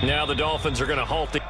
Now the Dolphins are going to halt the...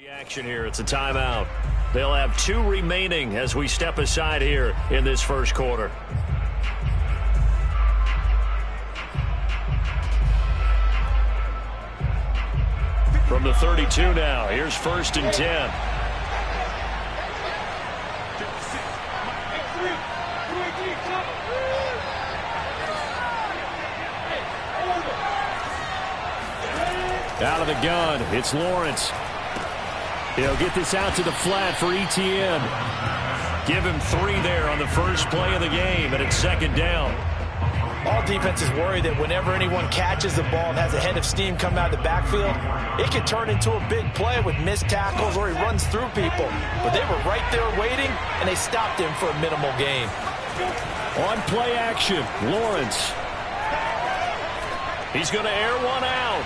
action here. It's a timeout. They'll have 2 remaining as we step aside here in this first quarter. From the 32 now, here's 1st and 10. Out of the gun, it's Lawrence. He'll get this out to the flat for Etienne. Give him 3 there on the first play of the game, and it's 2nd down. All defenses worry that whenever anyone catches the ball and has a head of steam come out of the backfield, it can turn into a big play with missed tackles or he runs through people. But they were right there waiting, and they stopped him for a minimal gain. On play action, Lawrence. He's going to air one out.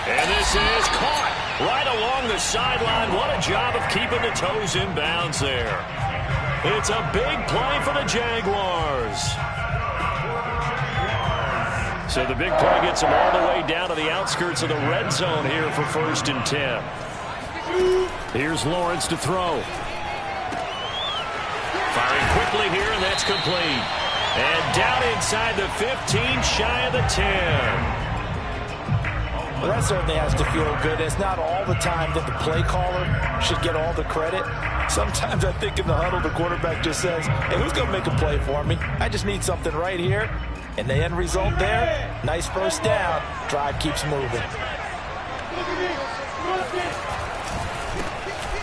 And this is caught right along the sideline. What a job of keeping the toes in bounds there. It's a big play for the Jaguars. So the big play gets them all the way down to the outskirts of the red zone here for 1st and 10. Here's Lawrence to throw. Firing quickly here, and that's complete. And down inside the 15, shy of the 10. Well, that certainly has to feel good. It's not all the time that the play caller should get all the credit. Sometimes I think in the huddle, the quarterback just says, hey, who's going to make a play for me? I just need something right here. And the end result there, nice first down. Drive keeps moving.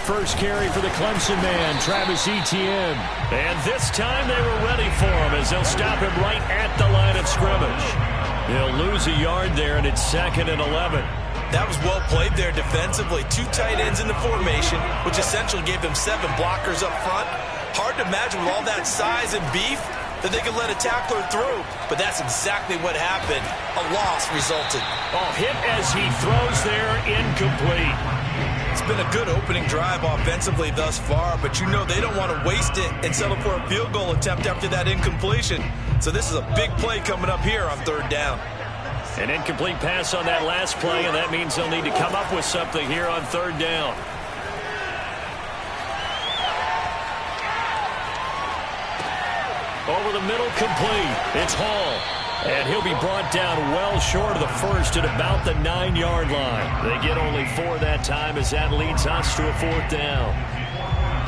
First carry for the Clemson man, Travis Etienne. And this time they were ready for him as they'll stop him right at the line of scrimmage. He'll lose a yard there, and it's 2nd and 11. That was well played there defensively. 2 tight ends in the formation, which essentially gave them 7 blockers up front. Hard to imagine with all that size and beef that they could let a tackler through. But that's exactly what happened. A loss resulted. Oh, hit as he throws there, incomplete. It's been a good opening drive offensively thus far, but you know they don't want to waste it and settle for a field goal attempt after that incompletion. So this is a big play coming up here on 3rd down. An incomplete pass on that last play, and that means they'll need to come up with something here on 3rd down. Over the middle, complete. It's Hall. And he'll be brought down well short of the first at about the 9-yard line. They get only 4 that time as that leads us to a 4th down.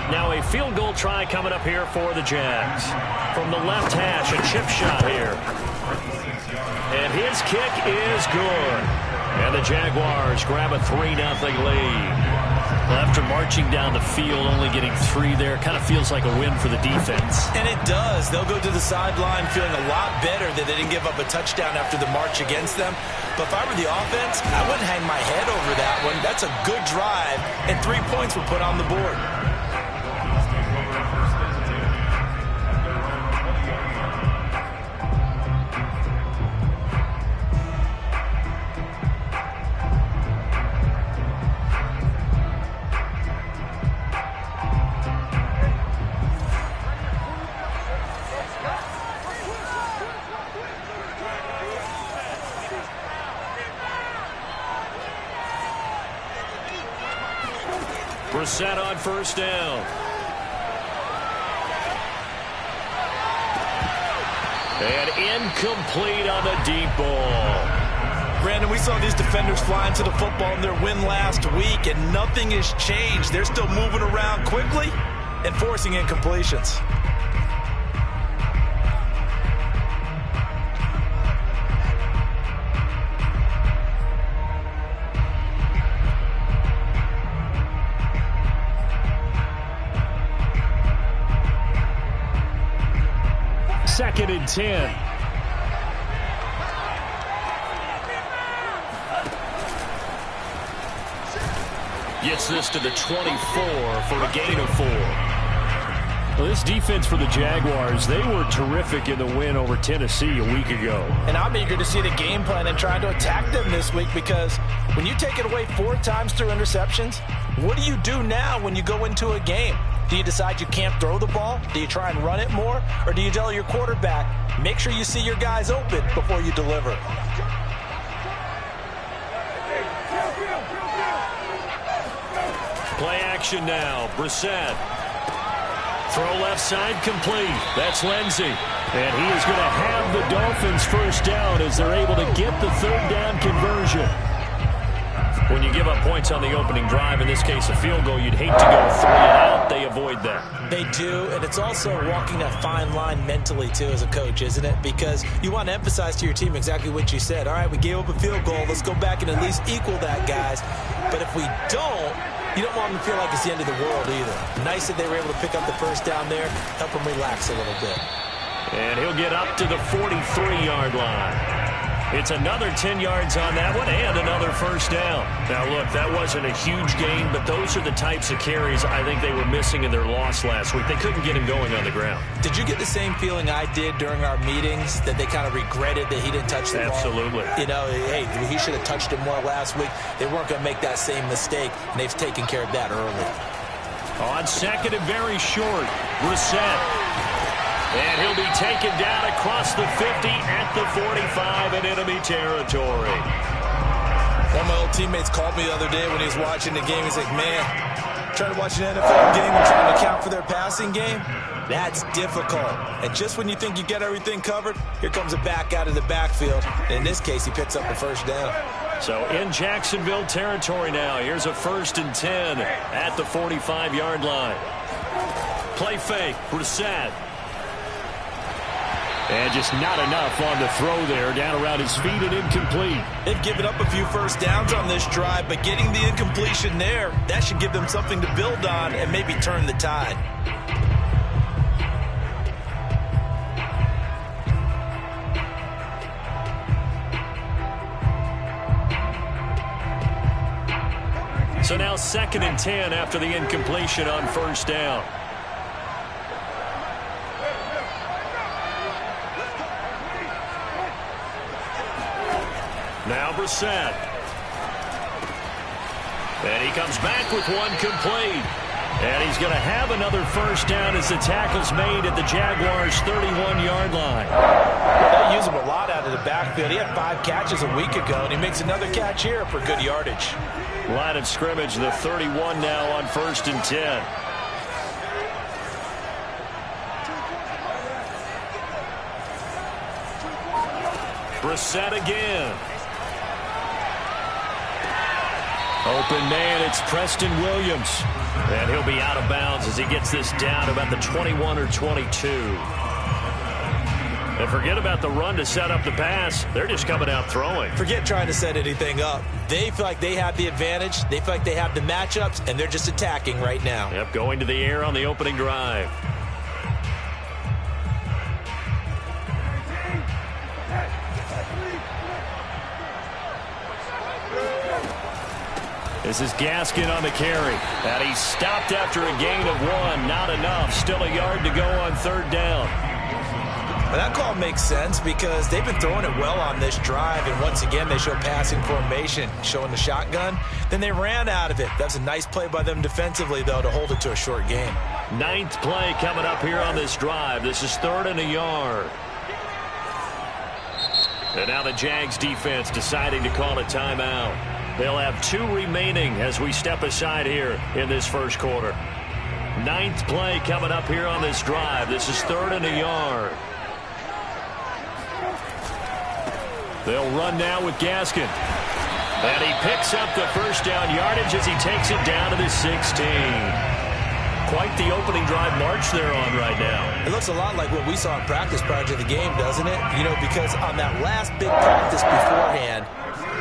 Now a field goal try coming up here for the Jags. From the left hash, a chip shot here. And his kick is good. And the Jaguars grab a 3-0 lead. Well, after marching down the field, only getting 3 there, kind of feels like a win for the defense. And it does. They'll go to the sideline feeling a lot better that they didn't give up a touchdown after the march against them. But if I were the offense, I wouldn't hang my head over that one. That's a good drive, and 3 points were put on the board. Brissett on first down. And incomplete on the deep ball. Brandon, we saw these defenders flying to the football in their win last week, and nothing has changed. They're still moving around quickly and forcing incompletions. Second and 10. Gets this to the 24 for a gain of 4. Well, this defense for the Jaguars, they were terrific in the win over Tennessee a week ago. And I'm eager to see the game plan and trying to attack them this week, because when you take it away 4 times through interceptions, what do you do now when you go into a game? Do you decide you can't throw the ball? Do you try and run it more? Or do you tell your quarterback, make sure you see your guys open before you deliver? Play action now. Brissett. Throw left side complete. That's Lindsey. And he is going to have the Dolphins first down as they're able to get the third down conversion. When you give up points on the opening drive, in this case a field goal, you'd hate to go 3 and out. They avoid that. They do, and it's also walking that fine line mentally, too, as a coach, isn't it? Because you want to emphasize to your team exactly what you said. All right, we gave up a field goal. Let's go back and at least equal that, guys. But if we don't, you don't want them to feel like it's the end of the world either. Nice that they were able to pick up the first down there, help them relax a little bit. And he'll get up to the 43-yard line. It's another 10 yards on that one and another first down. Now, look, that wasn't a huge gain, but those are the types of carries I think they were missing in their loss last week. They couldn't get him going on the ground. Did you get the same feeling I did during our meetings, that they kind of regretted that he didn't touch the ball? Absolutely. You know, hey, he should have touched it more last week. They weren't going to make that same mistake, and they've taken care of that early. On second and very short, Brissett. And he'll be taken down across the 50 at the 45 in enemy territory. One of my old teammates called me the other day when he was watching the game. He's like, man, trying to watch an NFL game and trying to account for their passing game, that's difficult. And just when you think you get everything covered, here comes a back out of the backfield. And in this case, he picks up the first down. So in Jacksonville territory now, here's a 1st and 10 at the 45-yard line. Play fake, Brissett. And just not enough on the throw there, down around his feet and incomplete. They've given up a few first downs on this drive, but getting the incompletion there, that should give them something to build on and maybe turn the tide. So now 2nd and 10 after the incompletion on first down. Now Brissett. And he comes back with one complete. And he's going to have another first down as the tackle's made at the Jaguars' 31-yard line. They use him a lot out of the backfield. He had 5 catches a week ago, and he makes another catch here for good yardage. Line of scrimmage, the 31 now on 1st and 10. Brissett again. Open man, it's Preston Williams. And he'll be out of bounds as he gets this down about the 21 or 22. And forget about the run to set up the pass. They're just coming out throwing. Forget trying to set anything up. They feel like they have the advantage. They feel like they have the matchups, and they're just attacking right now. Yep, going to the air on the opening drive. This is Gaskin on the carry. And he's stopped after a gain of 1. Not enough. Still a yard to go on 3rd down. Well, that call makes sense because they've been throwing it well on this drive. And once again, they show passing formation, showing the shotgun. Then they ran out of it. That's a nice play by them defensively, though, to hold it to a short game. 9th play coming up here on this drive. This is 3rd and a yard. And now the Jags defense deciding to call a timeout. They'll have 2 remaining as we step aside here in this first quarter. 9th play coming up here on this drive. This is 3rd and a yard. They'll run now with Gaskin. And he picks up the first down yardage as he takes it down to the 16. Quite the opening drive march they're on right now. It looks a lot like what we saw in practice prior to the game, doesn't it? You know, because on that last big practice beforehand,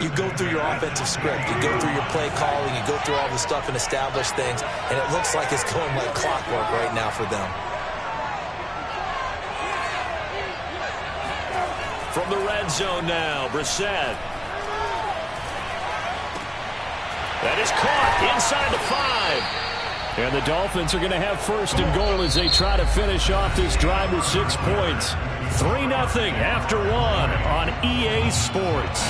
you go through your offensive script, you go through your play calling, you go through all the stuff and establish things, and it looks like it's going like clockwork right now for them. From the red zone now, Brissett. That is caught inside the 5. And the Dolphins are going to have 1st and goal as they try to finish off this drive with 6 points. 3-0 after 1 on EA Sports.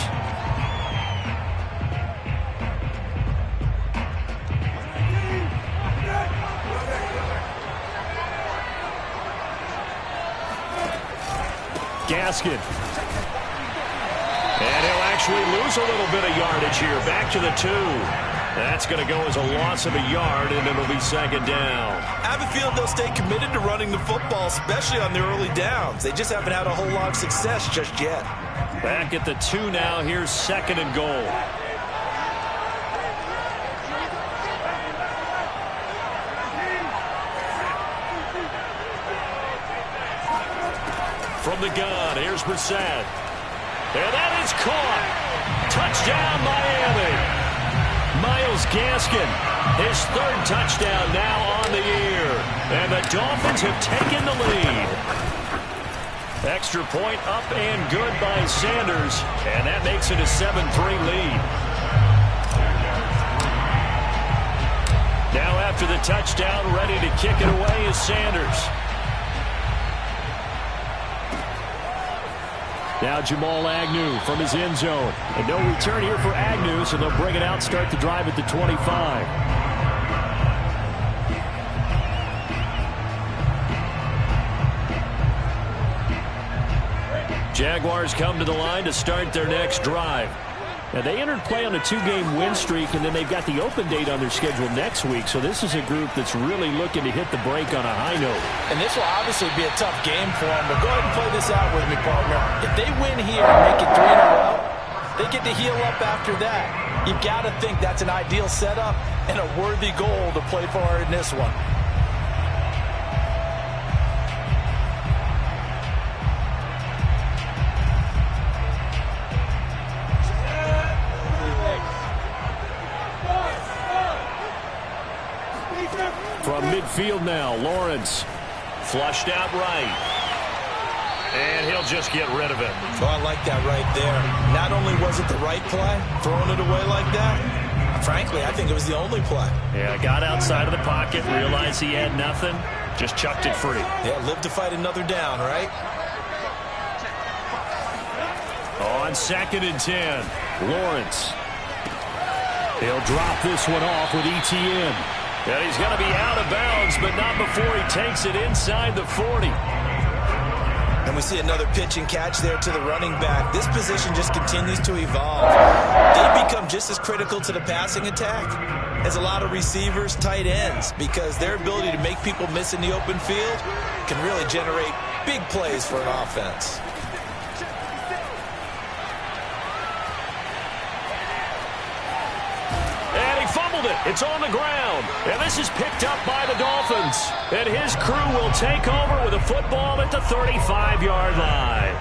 Gaskin. And he'll actually lose a little bit of yardage here. Back to the 2. That's going to go as a loss of a yard, and it'll be 2nd down. I have a feeling they'll stay committed to running the football, especially on their early downs. They just haven't had a whole lot of success just yet. Back at the 2 now. Here's 2nd and goal. From the gun, here's Brissett. And that is caught. Touchdown, Miami. Myles Gaskin, his 3rd touchdown now on the year. And the Dolphins have taken the lead. Extra point up and good by Sanders. And that makes it a 7-3 lead. Now after the touchdown, ready to kick it away is Sanders. Now Jamal Agnew from his end zone. And no return here for Agnew, so they'll bring it out, start the drive at the 25. Jaguars come to the line to start their next drive. Now, they entered play on a 2-game win streak, and then they've got the open date on their schedule next week. So this is a group that's really looking to hit the break on a high note. And this will obviously be a tough game for them, but go ahead and play this out with me, partner. If they win here and make it 3 in a row, they get to heal up after that. You've got to think that's an ideal setup and a worthy goal to play for in this one. From midfield now, Lawrence. Flushed out right. And he'll just get rid of it. Oh, I like that right there. Not only was it the right play, throwing it away like that, frankly, I think it was the only play. Yeah, got outside of the pocket, realized he had nothing, just chucked it free. Yeah, live to fight another down, right? On 2nd and 10, Lawrence. He'll drop this one off with ETN. And he's going to be out of bounds, but not before he takes it inside the 40. And we see another pitch and catch there to the running back. This position just continues to evolve. They become just as critical to the passing attack as a lot of receivers, tight ends, because their ability to make people miss in the open field can really generate big plays for an offense. It's on the ground, and this is picked up by the Dolphins. And his crew will take over with a football at the 35-yard line.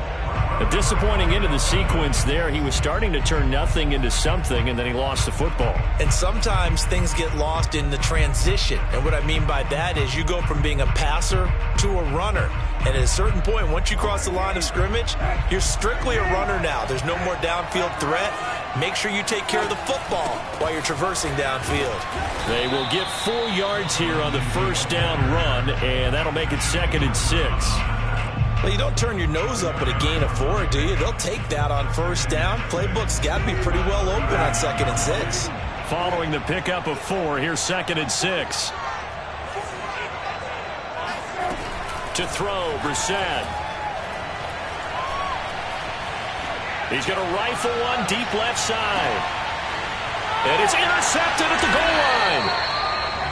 A disappointing end of the sequence there. He was starting to turn nothing into something, and then he lost the football. And sometimes things get lost in the transition. And what I mean by that is you go from being a passer to a runner. And at a certain point, once you cross the line of scrimmage, you're strictly a runner now. There's no more downfield threat. Make sure you take care of the football while you're traversing downfield. They will get 4 yards here on the first down run, and that'll make it 2nd and 6. Well, you don't turn your nose up at a gain of 4, do you? They'll take that on first down. Playbook's got to be pretty well open on 2nd and 6. Following the pickup of 4, here's 2nd and 6. To throw, Brissett. He's going to rifle one deep left side. And it's intercepted at the goal line.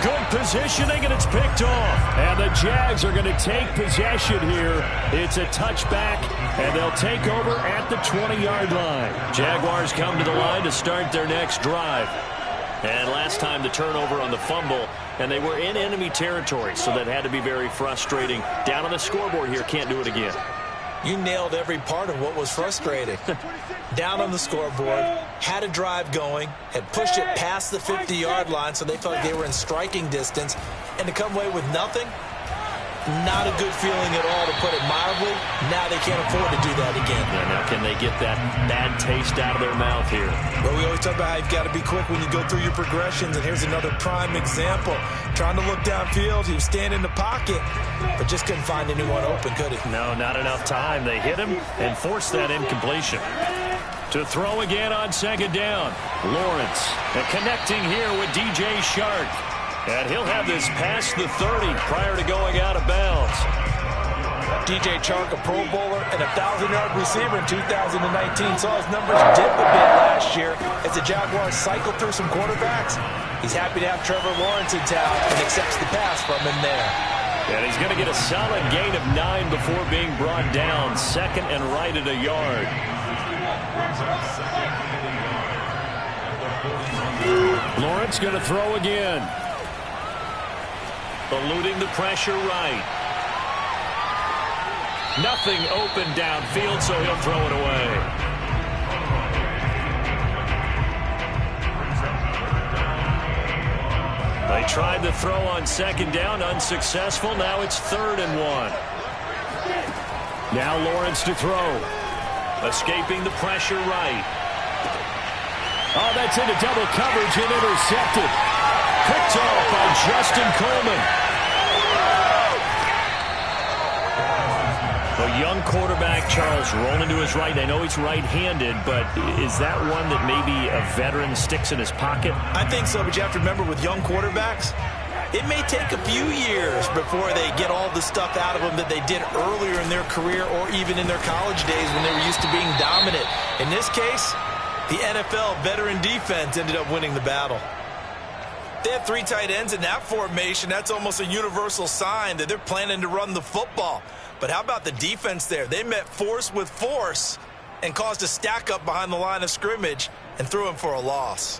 Good positioning, and it's picked off. And the Jags are going to take possession here. It's a touchback, and they'll take over at the 20-yard line. Jaguars come to the line to start their next drive. And last time the turnover on the fumble, and they were in enemy territory, so that had to be very frustrating. Down on the scoreboard here, can't do it again. You nailed every part of what was frustrating. Down on the scoreboard, had a drive going, had pushed it past the 50-yard line so they felt like they were in striking distance, and to come away with nothing, not a good feeling at all, to put it mildly. Now they can't afford to do that again. Yeah, now can they get that bad taste out of their mouth here? Well, we always talk about how you've got to be quick when you go through your progressions, and here's another prime example. Trying to look downfield, he was standing in the pocket, but just couldn't find anyone open, could he? No, not enough time. They hit him and forced that incompletion. To throw again on second down. Lawrence connecting here with DJ Chark. And he'll have this past the 30 prior to going out of bounds. DJ Chark, a Pro Bowler and a 1,000-yard receiver in 2019. Saw his numbers dip a bit last year as the Jaguars cycled through some quarterbacks. He's happy to have Trevor Lawrence in town and accepts the pass from him there. And he's going to get a solid gain of 9 before being brought down. Second and right at a yard. Lawrence going to throw again. Eluding the pressure right. Nothing open downfield, so he'll throw it away. They tried the throw on second down, unsuccessful. Now it's 3rd and 1. Now Lawrence to throw. Escaping the pressure right. Oh, that's into double coverage and intercepted. Picked off by Justin Coleman. A young quarterback, Charles, rolling to his right. I know he's right-handed, but is that one that maybe a veteran sticks in his pocket? I think so, but you have to remember with young quarterbacks, it may take a few years before they get all the stuff out of them that they did earlier in their career or even in their college days when they were used to being dominant. In this case, the NFL veteran defense ended up winning the battle. They had 3 tight ends in that formation. That's almost a universal sign that they're planning to run the football. But how about the defense there? They met force with force and caused a stack up behind the line of scrimmage and threw him for a loss.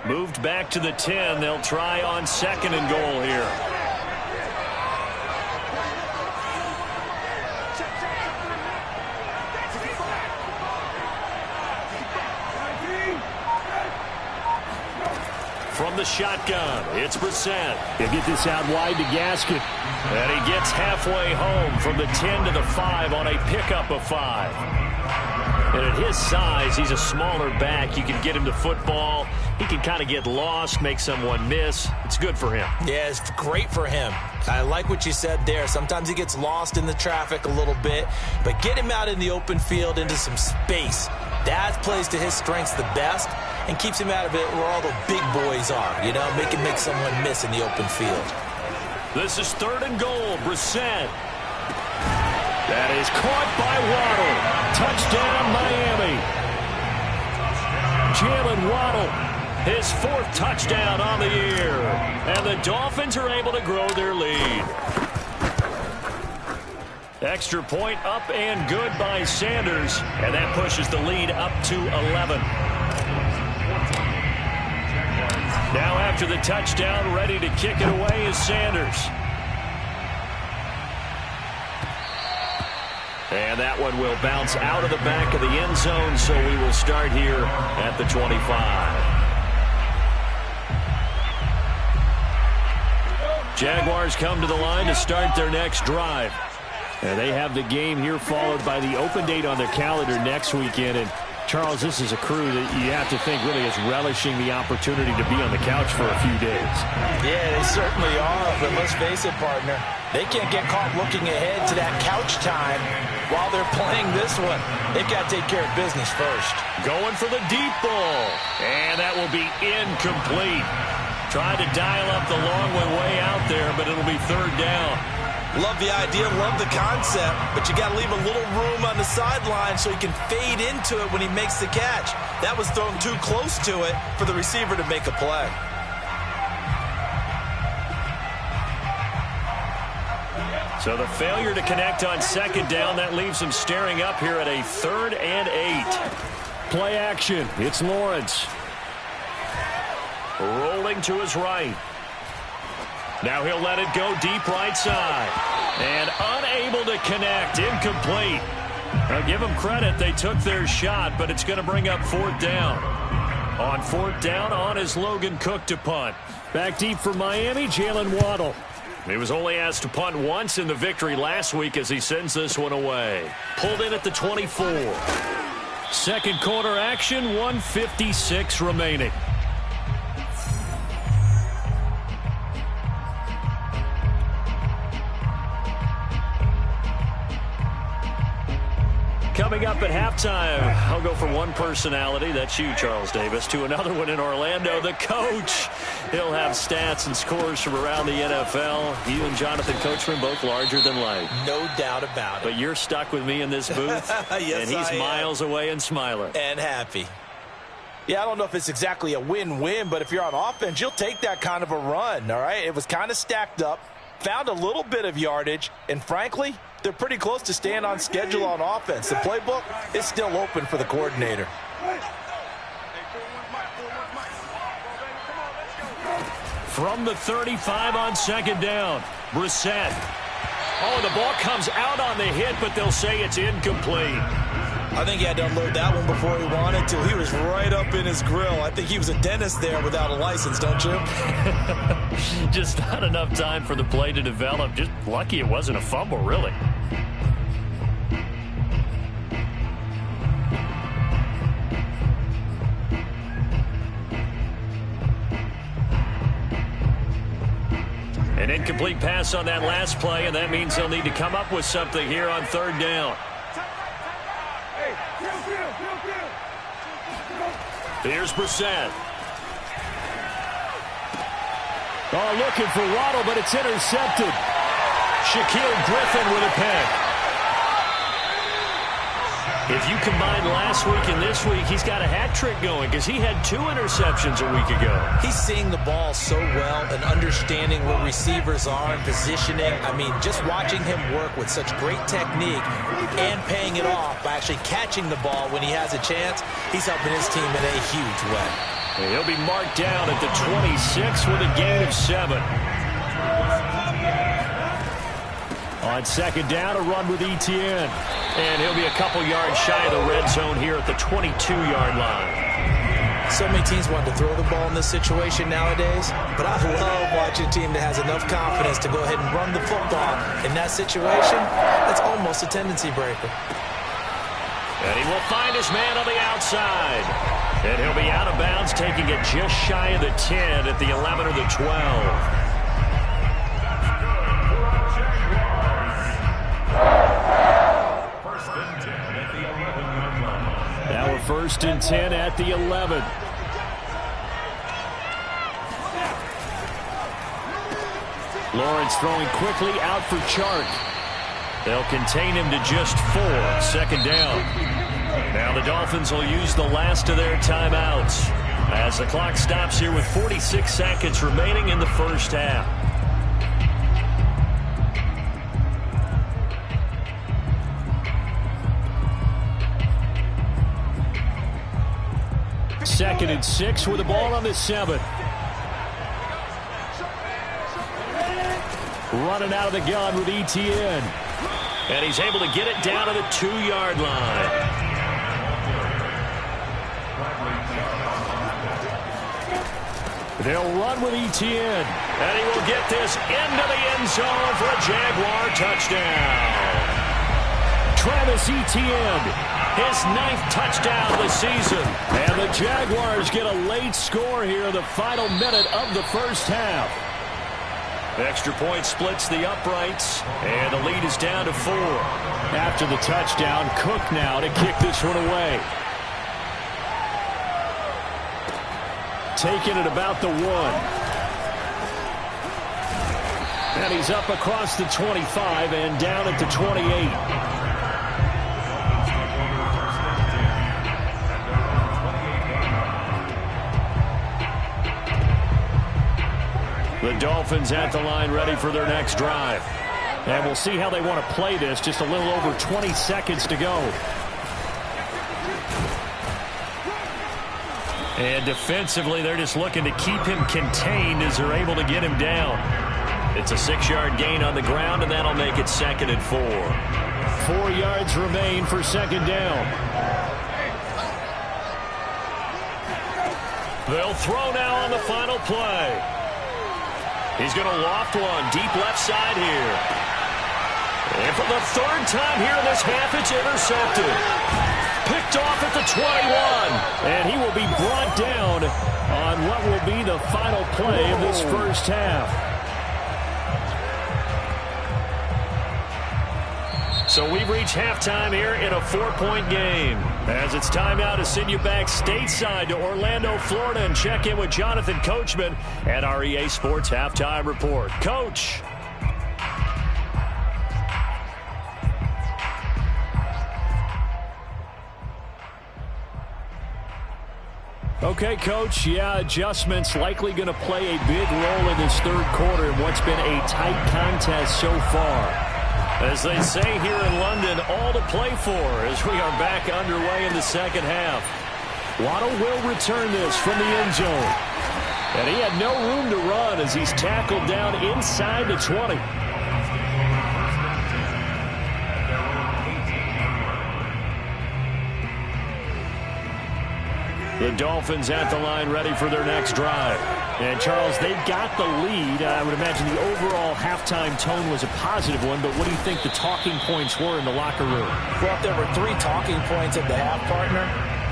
Moved back to the 10. They'll try on 2nd and goal here. From the shotgun, it's Brissett. He'll get this out wide to Gaskin. And he gets halfway home from the 10 to the 5 on a pickup of 5. And at his size, he's a smaller back. You can get him to football. He can kind of get lost, make someone miss. It's good for him. Yeah, it's great for him. I like what you said there. Sometimes he gets lost in the traffic a little bit, but get him out in the open field into some space. That plays to his strengths the best and keeps him out of it where all the big boys are, you know, make someone miss in the open field. This is 3rd and goal. Brissett. That is caught by Waddle. Touchdown, Miami. Jalen Waddle, his 4th touchdown on the year. And the Dolphins are able to grow their lead. Extra point up and good by Sanders. And that pushes the lead up to 11. Now after the touchdown, ready to kick it away is Sanders. And that one will bounce out of the back of the end zone, so we will start here at the 25. Jaguars come to the line to start their next drive. And they have the game here followed by the open date on their calendar next weekend. And Charles, this is a crew that you have to think really is relishing the opportunity to be on the couch for a few days. Yeah, they certainly are, but let's face it, partner. They can't get caught looking ahead to that couch time while they're playing this one. They've got to take care of business first. Going for the deep ball. And that will be incomplete. Tried to dial up the long way out there, but it'll be 3rd down. Love the idea, love the concept, but you got to leave a little room on the sideline so he can fade into it when he makes the catch. That was thrown too close to it for the receiver to make a play. So the failure to connect on second down, that leaves him staring up here at a 3rd and 8. Play action. It's Lawrence. Rolling to his right. Now he'll let it go deep right side. And unable to connect. Incomplete. Now give them credit. They took their shot, but it's going to bring up 4th down. On 4th down, on is Logan Cook to punt. Back deep for Miami, Jalen Waddle. He was only asked to punt once in the victory last week as he sends this one away. Pulled in at the 24. Second quarter action, 1:56 remaining. Coming up at halftime, I'll go from one personality, that's you, Charles Davis, to another one in Orlando, the coach. He'll have stats and scores from around the NFL. You and Jonathan Coachman, both larger than life. No doubt about it. But you're stuck with me in this booth, yes, and he's miles away and smiling. And happy. Yeah, I don't know if it's exactly a win-win, but if you're on offense, you'll take that kind of a run, all right? It was kind of stacked up, found a little bit of yardage, and frankly, they're pretty close to staying on schedule on offense. The playbook is still open for the coordinator. From the 35 on second down, Brissett. Oh, the ball comes out on the hit, but they'll say it's incomplete. I think he had to unload that one before he wanted to. He was right up in his grill. I think he was a dentist there without a license, don't you? Just not enough time for the play to develop. Just lucky it wasn't a fumble, really. An incomplete pass on that last play, and that means they'll need to come up with something here on 3rd down. Here's Brissett. Oh, looking for Waddle, but it's intercepted. Shaquill Griffin with a pick. If you combine last week and this week, he's got a hat trick going because he had 2 interceptions a week ago. He's seeing the ball so well and understanding where receivers are and positioning. I mean, just watching him work with such great technique and paying it off by actually catching the ball when he has a chance, he's helping his team in a huge way. And he'll be marked down at the 26 with a gain of 7. On second down, a run with Etienne. And he'll be a couple yards shy of the red zone here at the 22-yard line. So many teams want to throw the ball in this situation nowadays, but I love watching a team that has enough confidence to go ahead and run the football. In that situation, that's almost a tendency breaker. And he will find his man on the outside. And he'll be out of bounds, taking it just shy of the 10 at the 11 or the 12. Now we're 1st and 10 at the 11. Lawrence throwing quickly out for Chark. They'll contain him to just 4. Second down. Now the Dolphins will use the last of their timeouts as the clock stops here with 46 seconds remaining in the first half. Second and 6 with the ball on the 7. Running out of the gun with Etienne. And he's able to get it down to the 2-yard line. They'll run with Etienne. And he will get this into the end zone for a Jaguar touchdown. Travis Etienne. His 9th touchdown of the season. And the Jaguars get a late score here in the final minute of the first half. Extra point splits the uprights, and the lead is down to 4. After the touchdown, Cook now to kick this one away. Taking it about the 1. And he's up across the 25 and down at the 28. The Dolphins at the line ready for their next drive. And we'll see how they want to play this. Just a little over 20 seconds to go. And defensively, they're just looking to keep him contained as they're able to get him down. It's a 6-yard gain on the ground, and that'll make it 2nd and 4. 4 yards remain for 2nd down. They'll throw now on the final play. He's going to loft one deep left side here. And for the 3rd time here in this half, it's intercepted. Picked off at the 21. And he will be brought down on what will be the final play of this first half. So we've reached halftime here in a 4-point game. As it's time now to send you back stateside to Orlando, Florida, and check in with Jonathan Coachman at our EA Sports Halftime Report. Coach. Okay, Coach, yeah, adjustments likely going to play a big role in this 3rd quarter in what's been a tight contest so far. As they say here in London, all to play for as we are back underway in the 2nd half. Waddle will return this from the end zone. And he had no room to run as he's tackled down inside the 20. The Dolphins at the line ready for their next drive. And, Charles, they've got the lead. I would imagine the overall halftime tone was a positive one, but what do you think the talking points were in the locker room? Well, if there were 3 talking points at the half, partner,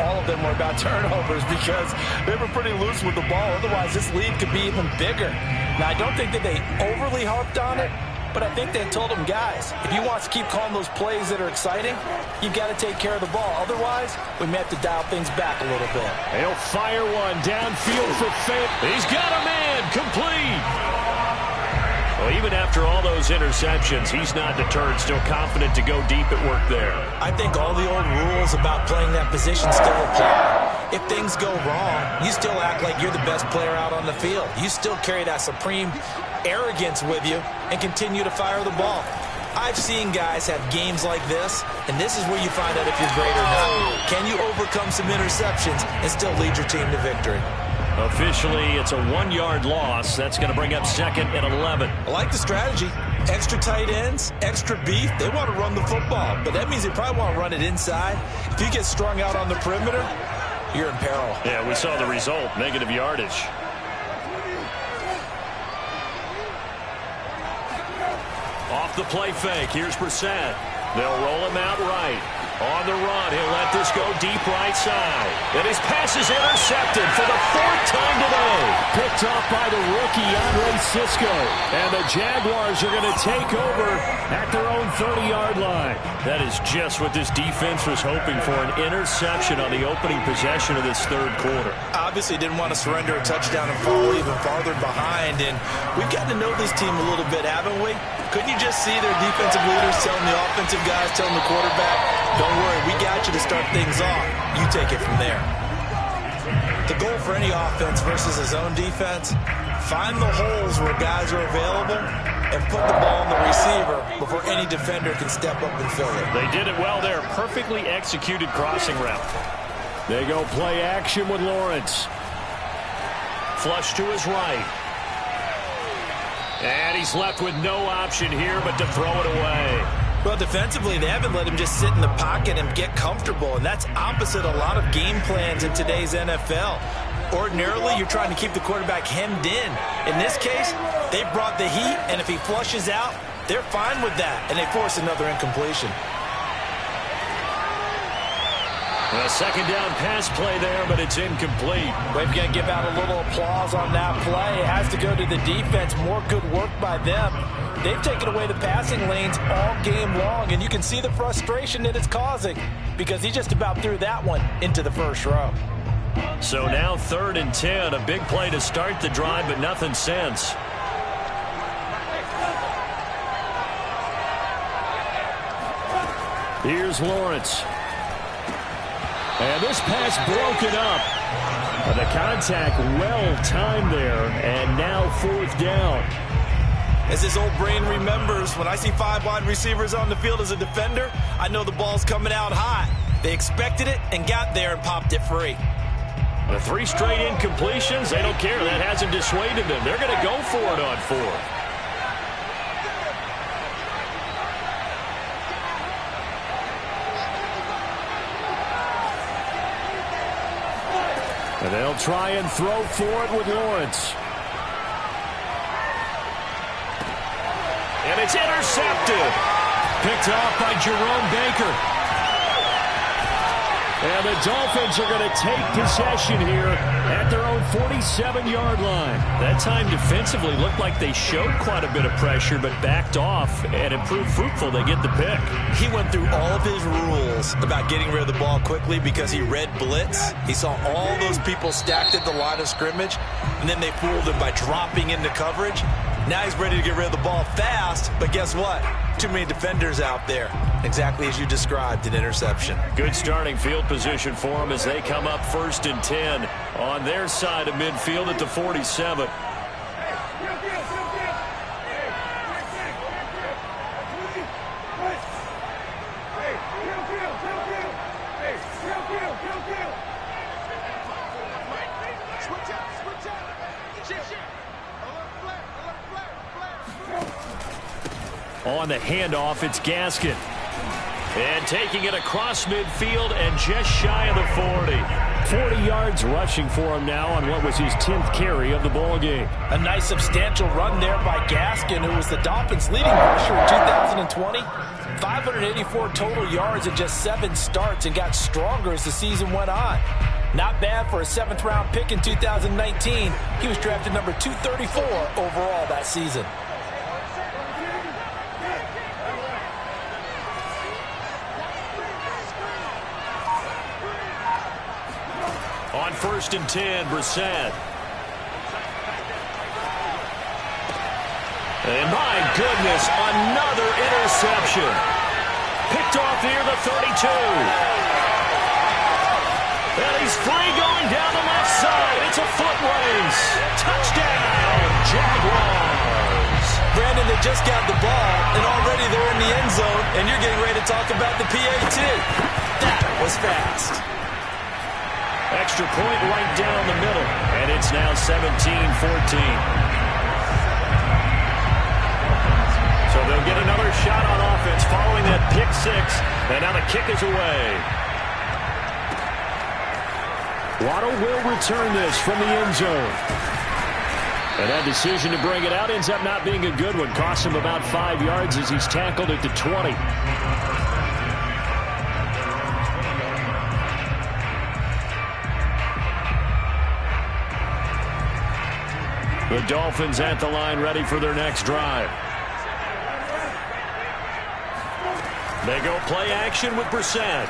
all of them were about turnovers because they were pretty loose with the ball. Otherwise, this lead could be even bigger. Now, I don't think that they overly harped on it, but I think they told them, guys, if you want to keep calling those plays that are exciting, you've got to take care of the ball. Otherwise, we may have to dial things back a little bit. He'll fire one downfield for Fant. He's got a man complete. Well, even after all those interceptions, he's not deterred, still confident to go deep at work there. I think all the old rules about playing that position still apply. If things go wrong, you still act like you're the best player out on the field. You still carry that supreme arrogance with you and continue to fire the ball. I've seen guys have games like this, and this is where you find out if you're great or not. Can you overcome some interceptions and still lead your team to victory? Officially, it's a 1-yard loss. That's going to bring up 2nd and 11. I like the strategy. Extra tight ends, extra beef. They want to run the football, but that means they probably want to run it inside. If you get strung out on the perimeter, you're in peril. Yeah, we saw the result, negative yardage. Off the play fake, here's Brissett. They'll roll him out right. On the run, he'll let this go deep right side. And his pass is intercepted for the 4th time today. Picked off by the rookie, Andre Cisco. And the Jaguars are going to take over at their own 30-yard line. That is just what this defense was hoping for, an interception on the opening possession of this 3rd quarter. Obviously didn't want to surrender a touchdown and fall even farther behind. And we've gotten to know this team a little bit, haven't we? Couldn't you just see their defensive leaders telling the offensive guys, telling the quarterback, don't worry, we got you to start things off. You take it from there. The goal for any offense versus his own defense, find the holes where guys are available and put the ball on the receiver before any defender can step up and fill it. They did it well there. Perfectly executed crossing route. They go play action with Lawrence. Flush to his right. And he's left with no option here but to throw it away. Well, defensively, they haven't let him just sit in the pocket and get comfortable, and that's opposite a lot of game plans in today's NFL. Ordinarily, you're trying to keep the quarterback hemmed in. In this case, they brought the heat, and if he flushes out, they're fine with that, and they force another incompletion. A 2nd down pass play there, but it's incomplete. We've got to give out a little applause on that play. It has to go to the defense. More good work by them. They've taken away the passing lanes all game long, and you can see the frustration that it's causing because he just about threw that one into the first row. So now 3rd and 10, a big play to start the drive, but nothing since. Here's Lawrence. And this pass broken up. The contact well timed there, and now 4th down. As his old brain remembers, when I see 5 wide receivers on the field as a defender, I know the ball's coming out hot. They expected it and got there and popped it free. The 3 straight incompletions, they don't care. That hasn't dissuaded them. They're going to go for it on 4th. And they'll try and throw for it with Lawrence. And it's intercepted. Picked off by Jerome Baker. And the Dolphins are going to take possession here at their own 47-yard line. That time defensively looked like they showed quite a bit of pressure, but backed off and it proved fruitful. They get the pick. He went through all of his rules about getting rid of the ball quickly because he read blitz. He saw all those people stacked at the line of scrimmage, and then they fooled him by dropping into coverage. Now he's ready to get rid of the ball fast, but guess what? Too many defenders out there. Exactly as you described, an interception. Good starting field position for them as they come up 1st and 10 on their side of midfield at the 47. On the handoff, it's Gaskin. And taking it across midfield and just shy of the 40. 40 yards rushing for him now on what was his 10th carry of the ball game. A nice substantial run there by Gaskin, who was the Dolphins' leading rusher in 2020. 584 total yards in just 7 starts and got stronger as the season went on. Not bad for a 7th-round pick in 2019. He was drafted number 234 overall that season. On 1st and 10, Brissett. And my goodness, another interception. Picked off near the 32. And he's free going down the left side. It's a foot race. Touchdown, Jaguars. Brandon, they just got the ball, and already they're in the end zone, and you're getting ready to talk about the PAT. That was fast. Extra point right down the middle, and it's now 17-14. So they'll get another shot on offense following that pick 6, and now the kick is away. Waddle will return this from the end zone. And that decision to bring it out ends up not being a good one. Costs him about 5 yards as he's tackled at the 20. The Dolphins at the line, ready for their next drive. They go play action with Brissett.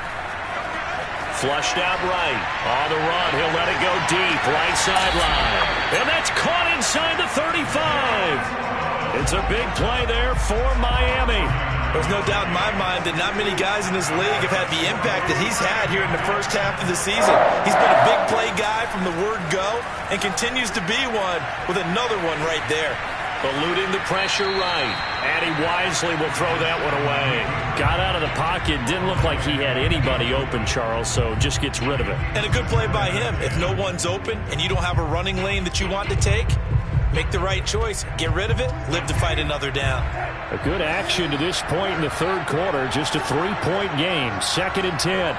Flushed out right. On the run, he'll let it go deep. Right sideline. And that's caught inside the 35. It's a big play there for Miami. There's no doubt in my mind that not many guys in this league have had the impact that he's had here in the first half of the season. He's been a big play guy from the word go and continues to be one with another one right there. Eluding the pressure right. And he wisely will throw that one away. Got out of the pocket. Didn't look like he had anybody open, Charles, so just gets rid of it. And a good play by him. If no one's open and you don't have a running lane that you want to take, make the right choice. Get rid of it. Live to fight another down. A good action to this point in the third quarter. Just a 3-point game. 2nd and 10.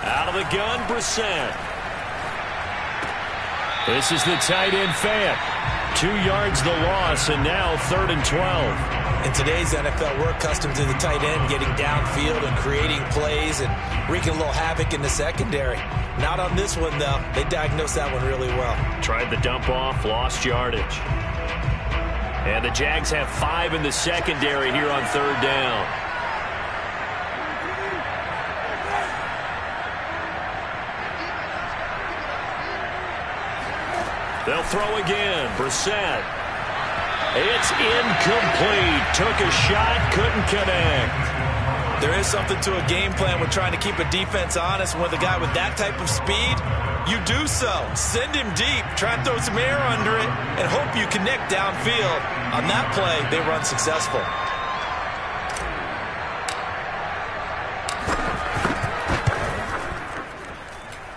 Out of the gun, Brissett. This is the tight end Fant. 2 yards the loss, and now 3rd and 12. In today's NFL, we're accustomed to the tight end getting downfield and creating plays and wreaking a little havoc in the secondary. Not on this one, though. They diagnosed that one really well. Tried the dump off, lost yardage. And the Jags have 5 in the secondary here on 3rd down. They'll throw again. Brissett. It's incomplete. Took a shot, couldn't connect. There is something to a game plan with trying to keep a defense honest. With a guy with that type of speed, you do so. Send him deep, try and throw some air under it, and hope you connect downfield. On that play, they run successful.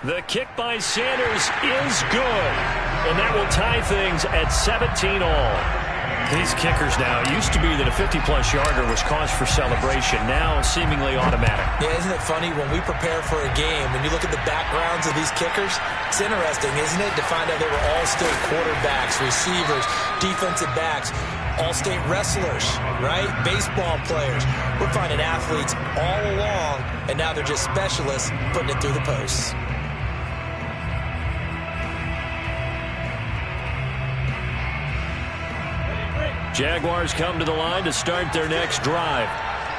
The kick by Sanders is good, and that will tie things at 17 all. These kickers now, it used to be that a 50-plus yarder was cause for celebration. Now seemingly automatic. Yeah, isn't it funny when we prepare for a game, when you look at the backgrounds of these kickers, it's interesting, isn't it, to find out they were all-state quarterbacks, receivers, defensive backs, all-state wrestlers, right? Baseball players. We're finding athletes all along, and now they're just specialists putting it through the posts. Jaguars come to the line to start their next drive.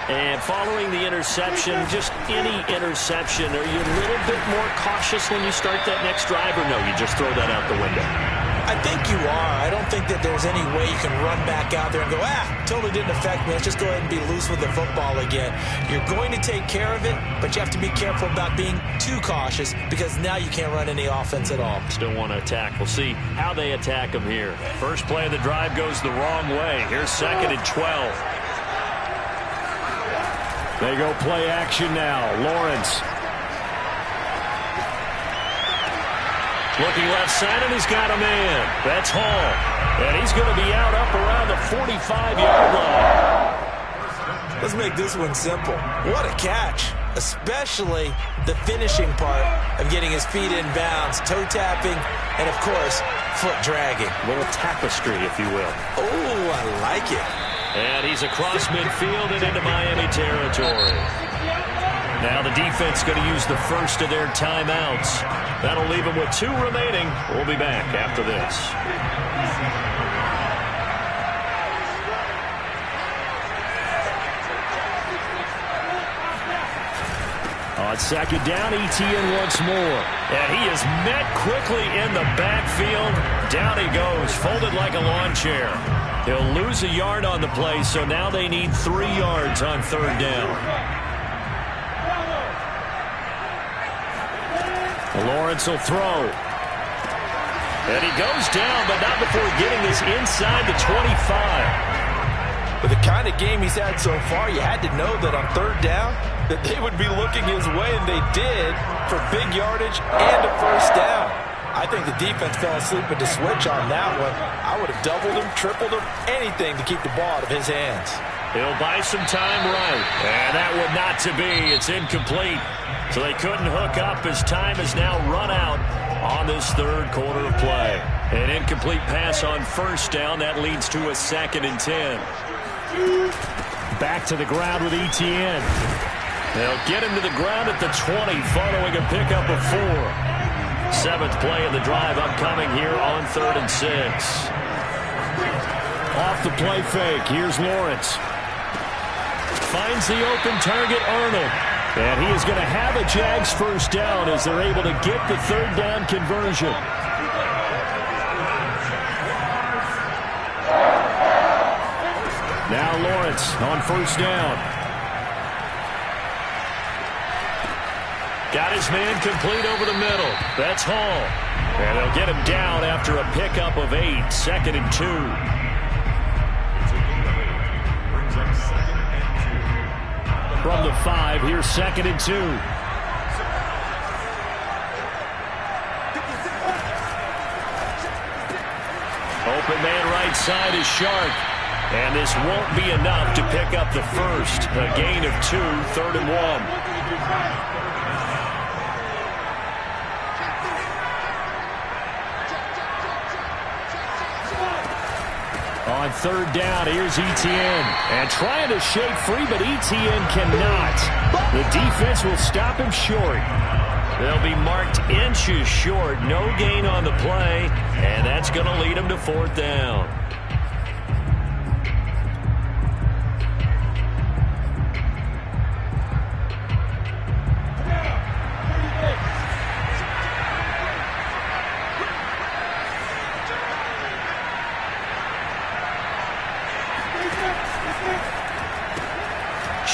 And following the interception, just any interception, are you a little bit more cautious when you start that next drive, or no, you just throw that out the window? I think you are. I don't think that there's any way you can run back out there and go, totally didn't affect me. Let's just go ahead and be loose with the football again. You're going to take care of it, but you have to be careful about being too cautious because now you can't run any offense at all. Still want to attack. We'll see how they attack them here. First play of the drive goes the wrong way. Here's 2nd and 12. They go play action now. Lawrence. Looking left side, and he's got a man. That's Hall. And he's going to be out up around the 45-yard line. Let's make this one simple. What a catch, especially the finishing part of getting his feet in bounds, toe tapping, and, of course, foot dragging. A little tapestry, if you will. Oh, I like it. And he's across midfield and into Miami territory. Now the defense going to use the first of their timeouts. That'll leave them with 2 remaining. We'll be back after this. On 2nd down, Etienne once more. And he is met quickly in the backfield. Down he goes, folded like a lawn chair. He'll lose a yard on the play, so now they need 3 yards on 3rd down. Lawrence will throw. And he goes down, but not before getting this inside the 25. With the kind of game he's had so far, you had to know that on 3rd down that they would be looking his way, and they did, for big yardage and a 1st down. I think the defense fell asleep at the switch on that one. I would have doubled him, tripled him, anything to keep the ball out of his hands. He'll buy some time right. And that would not to be. It's incomplete. So they couldn't hook up as time has now run out on this 3rd quarter of play. An incomplete pass on 1st down. That leads to a 2nd and 10. Back to the ground with Etienne. They'll get him to the ground at the 20 following a pickup of 4. 7th play of the drive upcoming here on 3rd and 6. Off the play fake. Here's Lawrence. Finds the open target, Arnold. And he is going to have a Jags 1st down as they're able to get the 3rd down conversion. Now Lawrence on 1st down. Got his man complete over the middle. That's Hall. And they'll get him down after a pickup of 8. 2nd and 2. From the 5, here's 2nd and 2. Open man right side is Shark. And this won't be enough to pick up the 1st. A gain of 2, 3rd and 1. On 3rd down, here's Etienne. And trying to shake free, but Etienne cannot. The defense will stop him short. They'll be marked inches short. No gain on the play. And that's going to lead them to 4th down.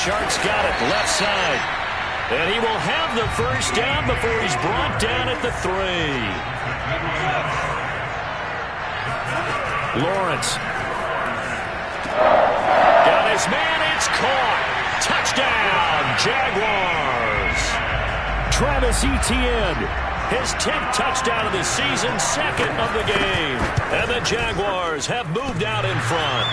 Chark's got it, left side. And he will have the first down before he's brought down at the 3. Lawrence. Got his man, it's caught. Touchdown, Jaguars. Travis Etienne, his 10th touchdown of the season, 2nd of the game. And the Jaguars have moved out in front.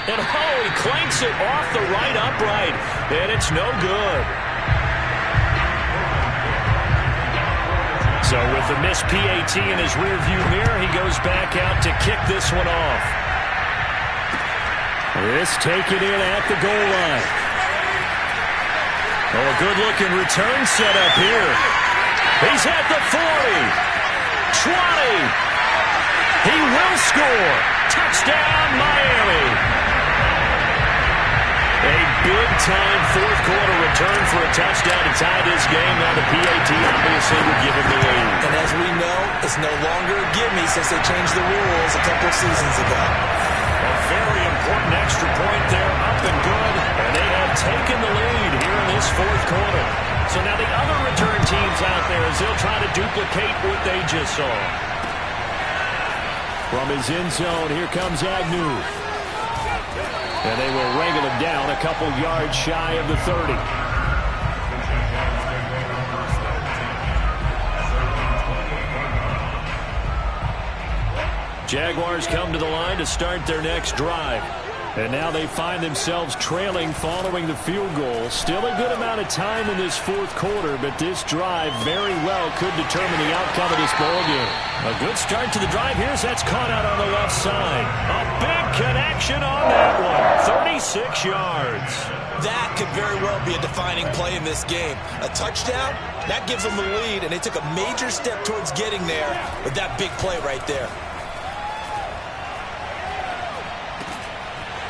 And he clanks it off the right upright, and it's no good. So with the missed PAT in his rearview mirror, he goes back out to kick this one off. This taken in at the goal line. Oh, a good-looking return set up here. He's at the 40. 20. He will score. Touchdown, Miami. A big-time fourth-quarter return for a touchdown to tie this game. Now the PAT obviously would give him the lead. And as we know, it's no longer a gimme since they changed the rules a couple of seasons ago. A very important extra point there, up and good. And they have taken the lead here in this fourth quarter. So now the other return teams out there as they'll try to duplicate what they just saw. From his end zone, here comes Agnew. And they will wrangle him down a couple yards shy of the 30. Jaguars come to the line to start their next drive. And now they find themselves trailing following the field goal. Still a good amount of time in this fourth quarter, but this drive very well could determine the outcome of this ballgame. A good start to the drive. Here's that's caught out on the left side. A big connection on that one. 36 yards. That could very well be a defining play in this game. A touchdown, that gives them the lead, and they took a major step towards getting there with that big play right there.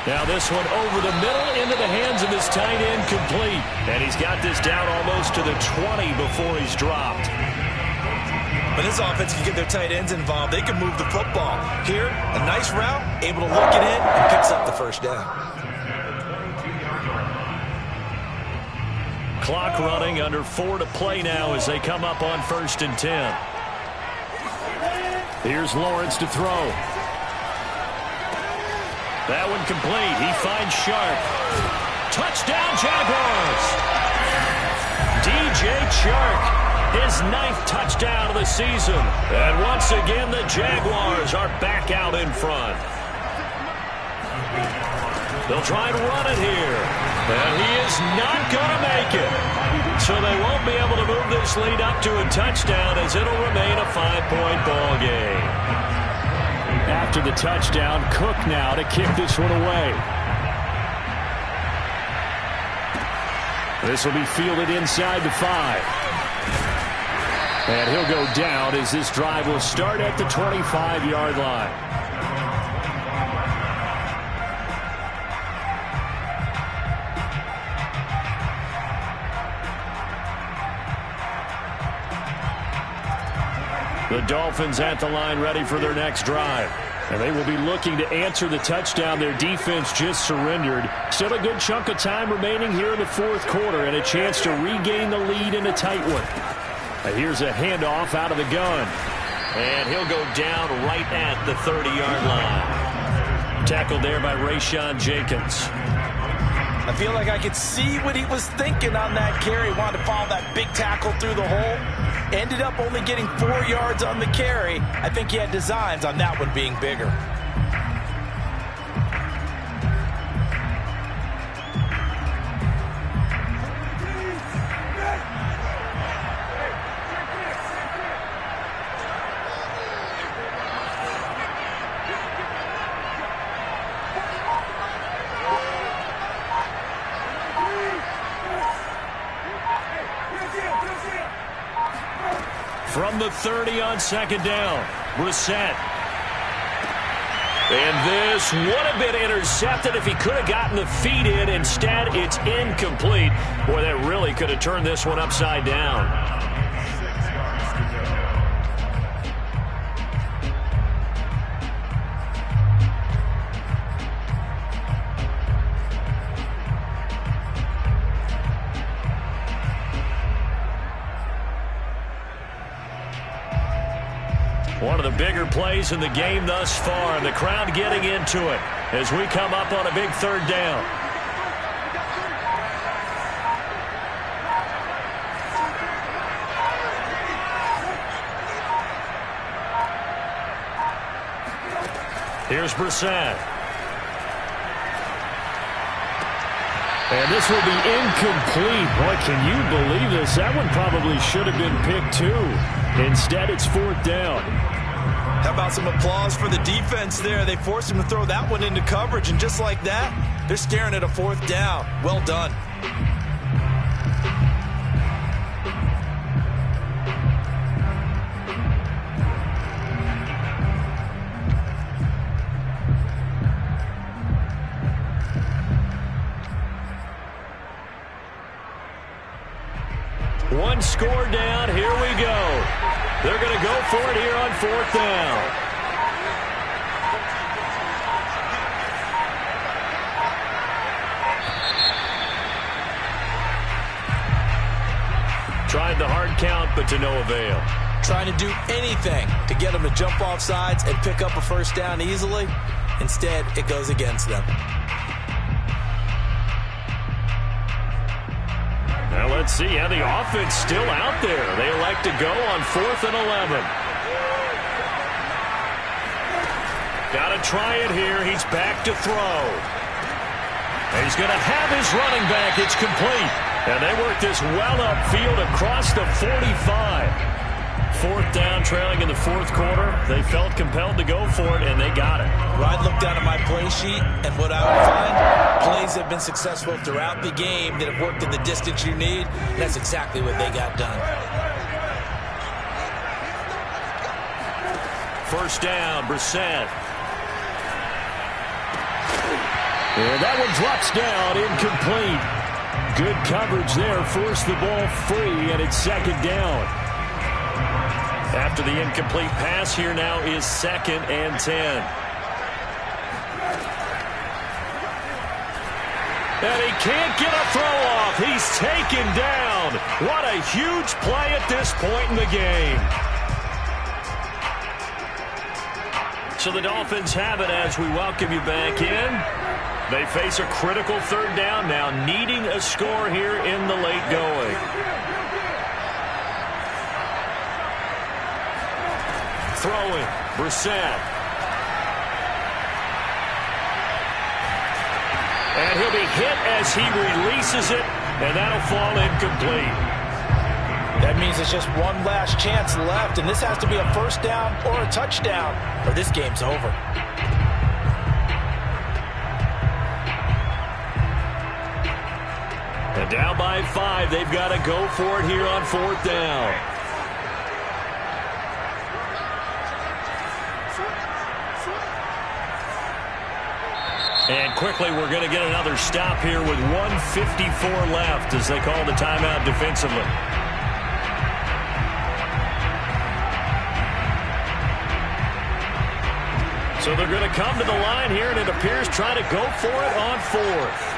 Now this one over the middle into the hands of his tight end, complete. And he's got this down almost to the 20 before he's dropped. When this offense can get their tight ends involved, they can move the football. Here, a nice route, able to look it in, and picks up the first down. Clock running, under 4 to play now as they come up on 1st and 10. Here's Lawrence to throw. That one complete. He finds Sharp. Touchdown, Jaguars. DJ Chark, his 9th touchdown of the season. And once again, the Jaguars are back out in front. They'll try to run it here. And he is not going to make it. So they won't be able to move this lead up to a touchdown as it'll remain a 5-point ball game. After the touchdown, Cook now to kick this one away. This will be fielded inside the 5. And he'll go down as this drive will start at the 25-yard line. The Dolphins at the line ready for their next drive. And they will be looking to answer the touchdown their defense just surrendered. Still a good chunk of time remaining here in the fourth quarter and a chance to regain the lead in a tight one. Here's a handoff out of the gun. And he'll go down right at the 30-yard line. Tackled there by Rayshawn Jenkins. I feel like I could see what he was thinking on that carry. Wanted to follow that big tackle through the hole. Ended up only getting 4 yards on the carry. I think he had designs on that one being bigger. From the 30 on 2nd down, Brissett. And this would have been intercepted if he could have gotten the feet in. Instead, it's incomplete. Boy, that really could have turned this one upside down. bigger plays in the game thus far, and the crowd getting into it as we come up on a big third down. Here's Brissett. And this will be incomplete. Boy, can you believe this? That one probably should have been picked too. Instead, it's fourth down. How about some applause for the defense there? They forced him to throw that one into coverage, and just like that, they're staring at a fourth down. Well done. One score down. Here we go. They're going to go for it here on fourth down. Tried the hard count, but to no avail. Trying to do anything to get them to jump off sides and pick up a first down easily. Instead, it goes against them. Now let's see how the offense still out there. They elect to go on 4th and 11. Got to try it here. He's back to throw. And he's going to have his running back. It's complete. And they work this well upfield across the 45. Fourth down, trailing in the fourth quarter. They felt compelled to go for it, and they got it. Well, I'd look down at my play sheet, and what I would find, plays have been successful throughout the game that have worked in the distance you need. That's exactly what they got done. First down, Brissett. And that one drops down, incomplete. Good coverage there, forced the ball free, and it's second down. After the incomplete pass, here now is 2nd and 10. And he can't get a throw off. He's taken down. What a huge play at this point in the game. So the Dolphins have it as we welcome you back in. They face a critical third down now, needing a score here in the late going. Throwing, Brissett. And he'll be hit as he releases it, and that'll fall incomplete. That means it's just one last chance left, and this has to be a first down or a touchdown, or this game's over. And down by 5, they've got to go for it here on fourth down. And quickly, we're going to get another stop here with 1:54 left as they call the timeout defensively. So they're going to come to the line here, and it appears try to go for it on fourth.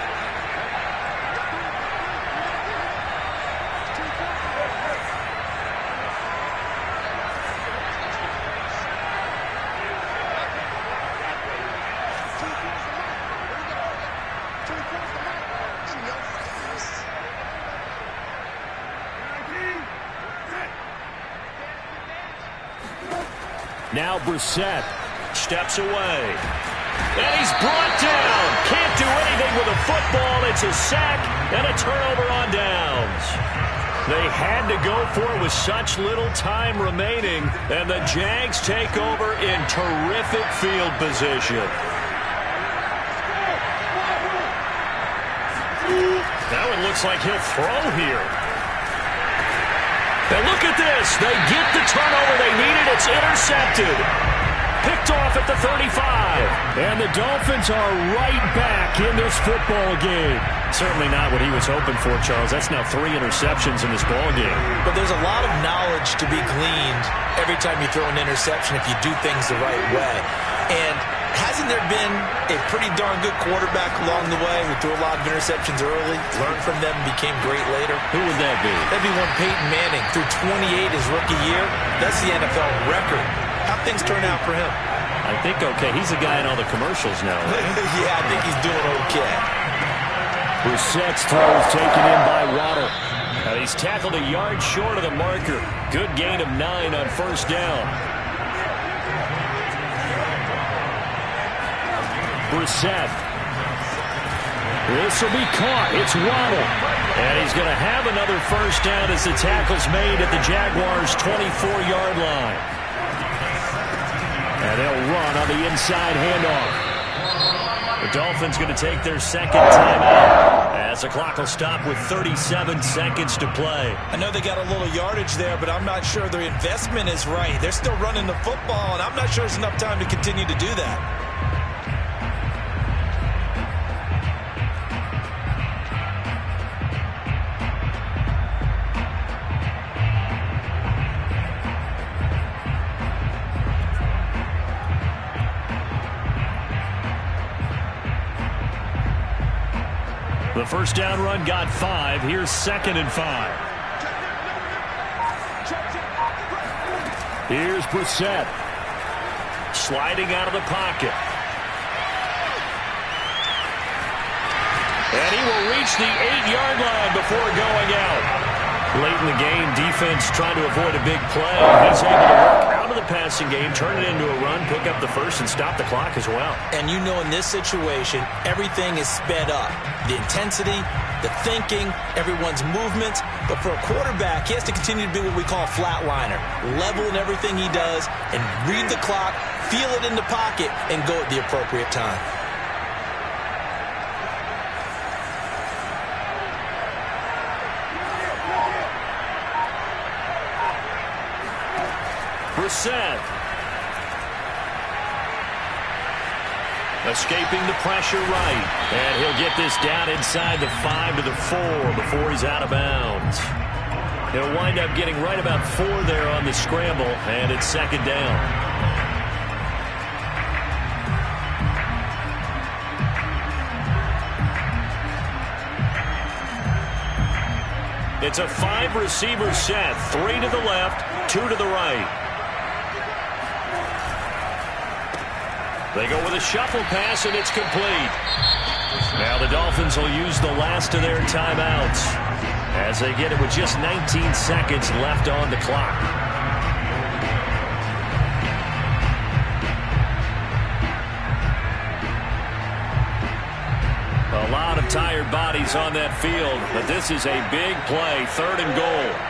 Now Brissett steps away. And he's brought down. Can't do anything with a football. It's a sack and a turnover on downs. They had to go for it with such little time remaining, and the Jags take over in terrific field position. Now it looks like he'll throw here. And look at this. They get the turnover they needed. It's intercepted. Picked off at the 35. And the Dolphins are right back in this football game. Certainly not what he was hoping for, Charles. That's now 3 interceptions in this ball game. But there's a lot of knowledge to be gleaned every time you throw an interception if you do things the right way. And hasn't there been a pretty darn good quarterback along the way who threw a lot of interceptions early, learned from them, became great later? Who would that be? That'd be one Peyton Manning. Threw 28 his rookie year. That's the NFL record. How things turn out for him? I think okay. He's the guy in all the commercials now, right? Yeah, I think he's doing okay. Brissett's throw is taken in by Waddle. And he's tackled a yard short of the marker. Good gain of 9 on first down. Brissett. This will be caught. It's Waddle. And he's going to have another first down as the tackle's made at the Jaguars' 24-yard line. And they'll run on the inside handoff. The Dolphins going to take their second timeout as the clock will stop with 37 seconds to play. I know they got a little yardage there, but I'm not sure their investment is right. They're still running the football, and I'm not sure there's enough time to continue to do that. The first down run got 5. Here's 2nd and 5. Here's Brissett. Sliding out of the pocket. And he will reach the 8-yard line before going out. Late in the game, defense trying to avoid a big play. He's able to work out of the passing game, turn it into a run, pick up the first, and stop the clock as well. And you know in this situation, everything is sped up. The intensity, the thinking, everyone's movements. But for a quarterback, he has to continue to be what we call a flatliner. Level in everything he does and read the clock, feel it in the pocket, and go at the appropriate time. Brissett. Escaping the pressure right. And he'll get this down inside the 5 to the 4 before he's out of bounds. He'll wind up getting right about 4 there on the scramble, and it's 2nd down. It's a 5-receiver set. 3 to the left, 2 to the right. They go with a shuffle pass, and it's complete. Now the Dolphins will use the last of their timeouts as they get it with just 19 seconds left on the clock. A lot of tired bodies on that field, but this is a big play, 3rd and goal.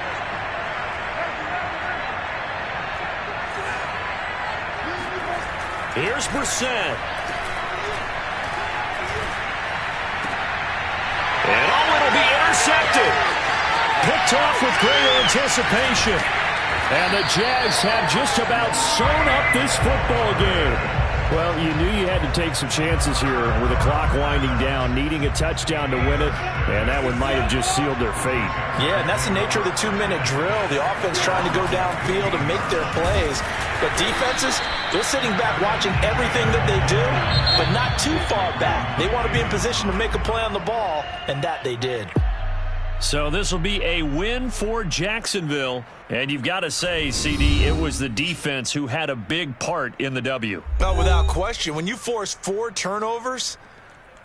Here's Brissett. And it'll be intercepted. Picked off with greater anticipation. And the Jags have just about sewn up this football game. Well, you knew you had to take some chances here with the clock winding down, needing a touchdown to win it, and that one might have just sealed their fate. Yeah, and that's the nature of the 2-minute drill. The offense trying to go downfield and make their plays. But defenses, they're sitting back watching everything that they do, but not too far back. They want to be in position to make a play on the ball, and that they did. So this will be a win for Jacksonville. And you've got to say, CD, it was the defense who had a big part in the W. No, without question. When you force 4 turnovers,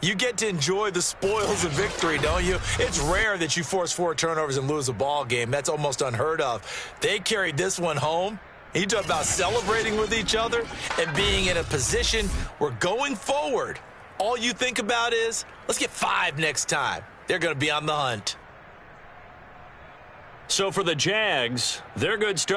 you get to enjoy the spoils of victory, don't you? It's rare that you force 4 turnovers and lose a ball game. That's almost unheard of. They carried this one home. You talk about celebrating with each other and being in a position where going forward, all you think about is, let's get 5 next time. They're going to be on the hunt. So for the Jags, their good start.